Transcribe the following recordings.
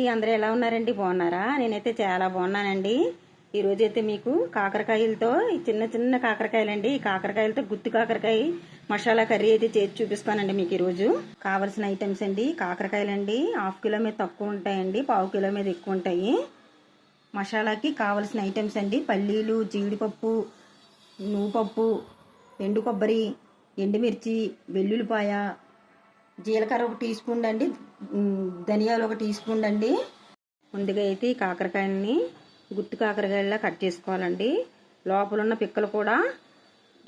అందరూ ఎలా ఉన్నారండి? బాగున్నారా? నేనైతే చాలా బాగున్నానండి. ఈరోజు అయితే మీకు కాకరకాయలతో చిన్న చిన్న కాకరకాయలండి. ఈ కాకరకాయలతో గుత్తి కాకరకాయ మసాలా కర్రీ అయితే చేసి చూపిస్తానండి మీకు. ఈరోజు కావలసిన ఐటమ్స్ అండి కాకరకాయలండి. 1/2 కిలో మీద తక్కువ ఉంటాయండి, 1/4 కిలో మీద ఎక్కువ ఉంటాయి. మసాలాకి కావలసిన ఐటమ్స్ అండి పల్లీలు, జీడిపప్పు, నువ్వుపప్పు, ఎండు కొబ్బరి, ఎండుమిర్చి, వెల్లుల్లిపాయ, జీలకర్ర 1 టీ స్పూన్ అండి, ధనియాలు 1 టీ స్పూన్ అండి. ముందుగా అయితే ఈ కాకరకాయలని గుత్తి కాకరకాయలా కట్ చేసుకోవాలండి. లోపల ఉన్న పిక్కలు కూడా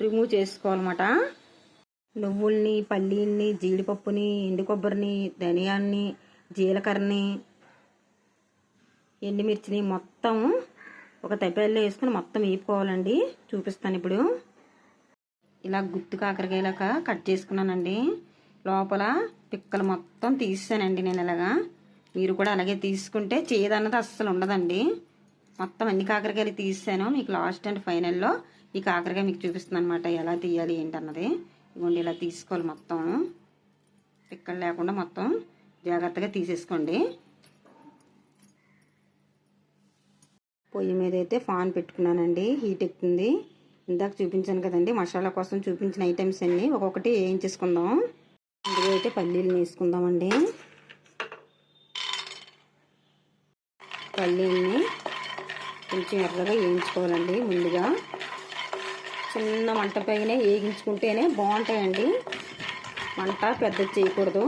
రిమూవ్ చేసుకోవాలన్నమాట. నువ్వుల్ని, పల్లీల్ని, జీడిపప్పుని, ఎండు కొబ్బరిని, ధనియాల్ని, జీలకర్రని, ఎండుమిర్చిని మొత్తం ఒక తప్పేల్లో వేసుకుని మొత్తం వేపుకోవాలండి. చూపిస్తాను ఇప్పుడు. ఇలా గుత్తి కాకరకాయలాగా కట్ చేసుకున్నానండి. లోపల పిక్కలు మొత్తం తీసానండి నేను ఇలాగా. మీరు కూడా అలాగే తీసుకుంటే చేదన్నది అస్సలు ఉండదండి. మొత్తం అన్ని కాకరకాయలు తీసాను. మీకు లాస్ట్ అండ్ ఫైనల్లో ఈ కాకరకాయ మీకు చూపిస్తున్నాను అనమాట, ఎలా తీయాలి ఏంటన్నది. ఇదిగోండి ఇలా తీసుకోవాలి, మొత్తం పిక్కలు లేకుండా మొత్తం జాగ్రత్తగా తీసేసుకోండి. పొయ్యి మీద అయితే ఫాన్ పెట్టుకున్నానండి, హీట్ ఎక్కుతుంది. ఇందాక చూపించాను కదండి మసాలా కోసం చూపించిన ఐటమ్స్ అన్ని ఒక్కొక్కటి వేయించేసుకుందాం. ఇందులో అయితే పల్లీలు వేసుకుందామండి. పల్లీల్ని కొంచెం ఎర్రగా వేయించుకోవాలండి. ముందుగా చిన్న మంట పైన వేగించుకుంటేనే బాగుంటాయండి, మంట పెద్దది చేయకూడదు.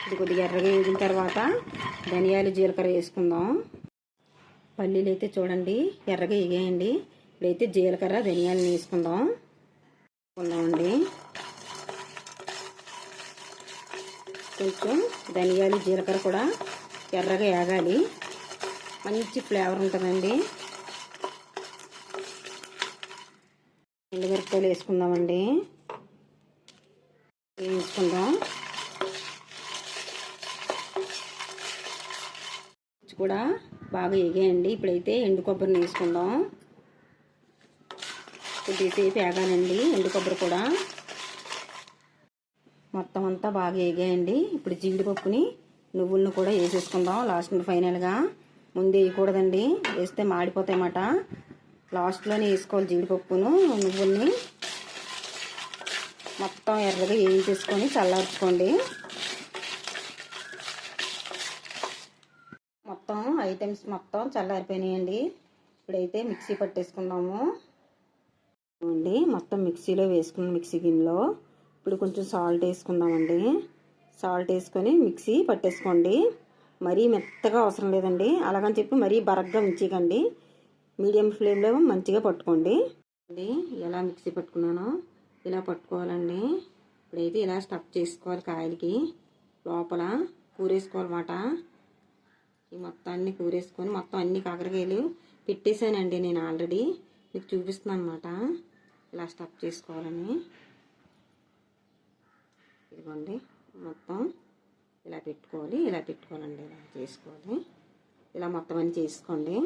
ఇది కొద్దిగా ఎర్రగా వేగిన తర్వాత ధనియాలు, జీలకర్ర వేసుకుందాం. పల్లీలు అయితే చూడండి ఎర్రగా వేగాయండి. ఇప్పుడైతే జీలకర్ర, ధనియాలను వేసుకుందాం అండి. కొంచెం ధనియాలు, జీలకర్ర కూడా ఎర్రగా వేగాలి, మంచి ఫ్లేవర్ ఉంటుందండి. ఎండుమిరపకాయలు వేసుకుందామండి, వేయించుకుందాం. కూడా బాగా వేగాయండి. ఇప్పుడైతే ఎండు కొబ్బరిని వేసుకుందాం. కొద్దిసేపు వేగాలండి ఎండు కొబ్బరి కూడా. మొత్తం అంతా బాగా వేగాయండి. ఇప్పుడు జీడిపప్పుని, నువ్వులను కూడా వేసేసుకుందాం లాస్ట్ ఫైనల్గా. ముందు వేయకూడదండి, వేస్తే మాడిపోతాయన్నమాట. లాస్ట్లోనే వేసుకోవాలి జీడిపప్పును, నువ్వుల్ని. మొత్తం ఎర్రగా వేయించేసుకొని చల్లార్చుకోండి. మొత్తం ఐటమ్స్ మొత్తం చల్లారిపోయినాయండి. ఇప్పుడైతే మిక్సీ పట్టేసుకుందాము అండి. మొత్తం మిక్సీలో వేసుకున్నాం, మిక్సీ గిన్నెలో. ఇప్పుడు కొంచెం సాల్ట్ వేసుకుందామండి. సాల్ట్ వేసుకొని మిక్సీ పట్టేసుకోండి. మరీ మెత్తగా అవసరం లేదండి, అలాగని చెప్పి మరీ బరగ్గా ఉంచకండి. మీడియం ఫ్లేమ్లో మంచిగా పట్టుకోండి. ఎలా మిక్సీ పట్టుకున్నానో ఇలా పట్టుకోవాలండి. ఇప్పుడైతే ఇలా స్టఫ్ చేసుకోవాలి కాయలకి. లోపల కూరేసుకోవాలన్నమాట. ఈ మొత్తాన్ని కూరేసుకొని మొత్తం అన్ని కాకరకాయలు పెట్టేశానండి నేను ఆల్రెడీ. మీకు చూపిస్తున్నాను అనమాట ఇలా స్టఫ్ చేసుకోవాలని. ఇదిగోండి మొత్తం ఇలా పెట్టుకోవాలి, ఇలా పెట్టుకోవాలండి, ఇలా చేసుకోవాలి. ఇలా మొత్తం అన్ని చేసుకోండి.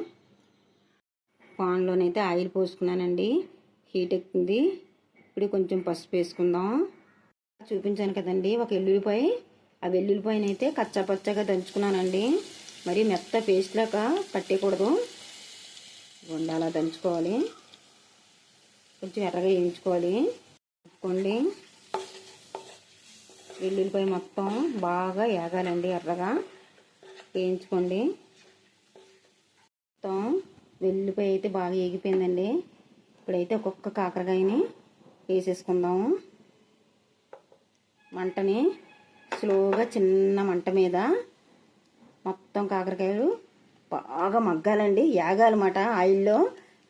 పాన్లోనైతే ఆయిల్ పోసుకున్నానండి, హీట్ ఎక్కుతుంది. ఇప్పుడు కొంచెం పసుపు వేసుకుందాం. చూపించాను కదండి ఒక వెల్లుల్లిపాయ, ఆ వెల్లుల్లిపాయనైతే కచ్చాపచ్చగా దంచుకున్నానండి. మరి మెత్త పేస్ట్ లాగా పట్టేయకూడదు, అలా దంచుకోవాలి. కొంచెం ఎర్రగా వేయించుకోవాలి. వేసుకోండి. వెల్లుల్లిపాయ మొత్తం బాగా వేగాలండి, ఎర్రగా వేయించుకోండి. మొత్తం వెల్లుల్లిపాయ అయితే బాగా వేగిపోయిందండి. ఇప్పుడైతే ఒక్కొక్క కాకరకాయని వేసేసుకుందాము. మంటని స్లోగా చిన్న మంట మీద మొత్తం కాకరకాయలు బాగా మగ్గాలండి, వేగాలన్నమాట ఆయిల్లో.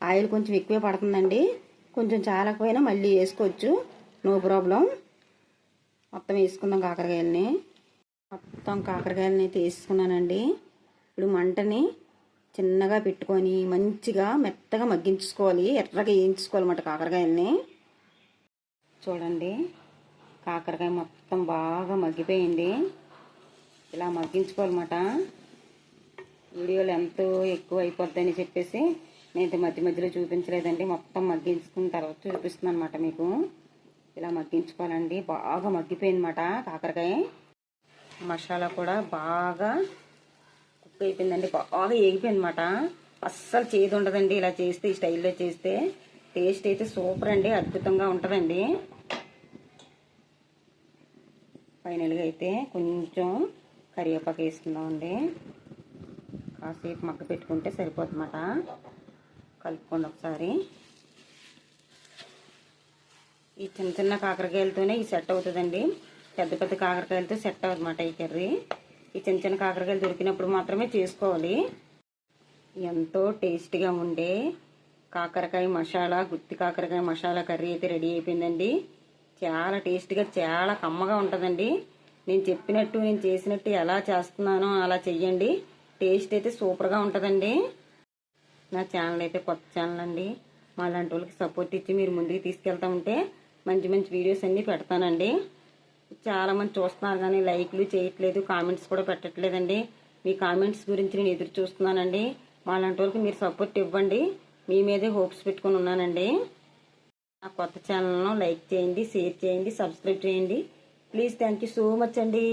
ఆయిల్ కొంచెం ఎక్కువే పడుతుందండి, కొంచెం చాలకపోయినా మళ్ళీ వేసుకోవచ్చు, నో ప్రాబ్లం. మొత్తం వేసుకుందాం కాకరకాయలని. మొత్తం కాకరకాయలని అయితే వేసుకున్నానండి. ఇప్పుడు మంటని చిన్నగా పెట్టుకొని మంచిగా మెత్తగా మగ్గించుకోవాలి, ఎర్రగా వేయించుకోవాలన్నమాట కాకరకాయలని. చూడండి కాకరకాయ మొత్తం బాగా మగ్గిపోయింది. ఇలా మగ్గించుకోవాలన్నమాట. వీడియోలు ఎంతో ఎక్కువ అయిపోద్దని చెప్పేసి నేను మధ్య మధ్యలో చూపించలేదండి. మొత్తం మగ్గించుకున్న తర్వాత చూపిస్తున్నాను అనమాట మీకు. ఇలా మగ్గించుకోవాలండి, బాగా మగ్గిపోయిందన్నమాట కాకరకాయ. మసాలా కూడా బాగా కుక్ అయిపోయిందండి, బాగా ఏగిపోయింది అన్నమాట. అస్సలు చేదు ఉండదండి ఇలా చేస్తే, ఈ స్టైల్లో చేస్తే. టేస్ట్ అయితే సూపర్ అండి, అద్భుతంగా ఉంటుందండి. ఫైనల్గా అయితే కొంచెం కరివేపాకు వేసుకుందామండి. కాసేపు మగ్గ పెట్టుకుంటే సరిపోతుందన్నమాట. కలుపుకోండి ఒకసారి. ఈ చిన్న చిన్న కాకరకాయలతోనే ఈ సెట్ అవుతుందండి, పెద్ద పెద్ద కాకరకాయలతో సెట్ అవుతుందన్నమాట ఈ కర్రీ. ఈ చిన్న చిన్న కాకరకాయలు దొరికినప్పుడు మాత్రమే చేసుకోవాలి. ఎంతో టేస్టీగా ఉండే కాకరకాయ మసాలా, గుత్తి కాకరకాయ మసాలా కర్రీ అయితే రెడీ అయిపోయిందండి. చాలా టేస్టీగా, చాలా కమ్మగా ఉంటుందండి. నేను చెప్పినట్టు, నేను చేసినట్టు ఎలా చేస్తున్నానో అలా చెయ్యండి. టేస్ట్ అయితే సూపర్గా ఉంటుందండి. నా ఛానల్ అయితే కొత్త ఛానల్ అండి. మా లాంటి వాళ్ళకి సపోర్ట్ ఇచ్చి మీరు ముందుకు తీసుకెళ్తా ఉంటే మంచి మంచి వీడియోస్ అన్నీ పెడతానండి. చాలామంది చూస్తున్నారు కానీ లైక్లు చేయట్లేదు, కామెంట్స్ కూడా పెట్టట్లేదండి. మీ కామెంట్స్ గురించి నేను ఎదురు చూస్తున్నానండి. మా లాంటి వాళ్ళకి మీరు సపోర్ట్ ఇవ్వండి. మీ మీదే హోప్స్ పెట్టుకుని ఉన్నానండి. నా కొత్త ఛానల్ను లైక్ చేయండి, షేర్ చేయండి, సబ్స్క్రైబ్ చేయండి please. Thank you so much అండి.